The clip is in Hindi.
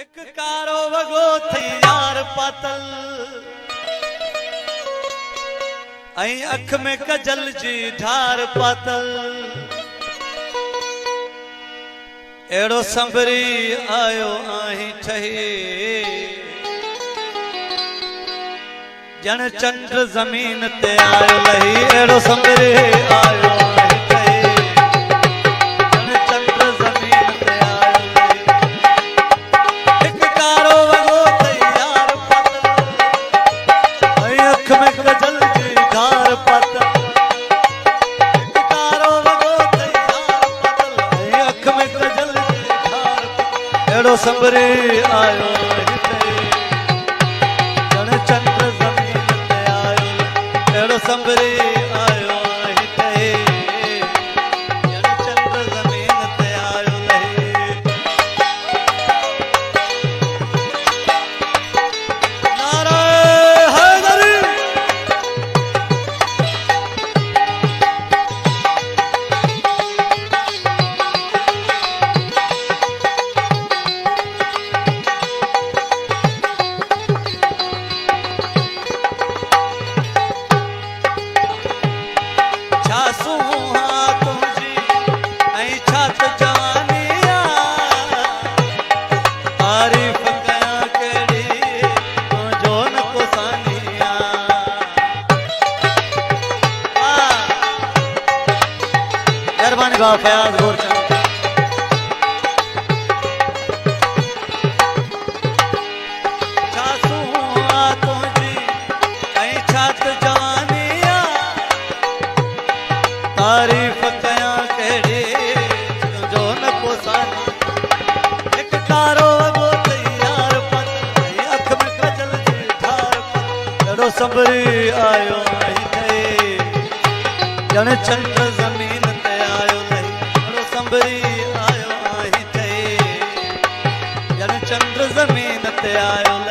एक कारो वगो थी यार पातल ऐं अख में कजल जी ढार पातल एड़ो संभरी आयो आही ठही जन चंद्र जमीन ते आयो लही एड़ो संभरी आयो आही ठही जन चंद्र जमीन ते आयो लही एक कारो वगो थी यार पातल ऐं अख में कजल जी ढार पातल एक कारो वगो थी यार पातल ऐं अख में कजल एड़ो संभरी आयो जन चंद्र जमीन ते आयो एड़ो संभरी आयो जन चंद्र जमीन ते आयो नारे हैदरी फयाज गोर तारीफ कया केड़ी जो न कोसानी एक कारो वगो तैयार पत अख में कजल जी ढार पत एड़ो संभरी आयो जन चंद्र जमीन ते आयो एड़ो संभरी आयो जन चंद्र जमीन ते आयो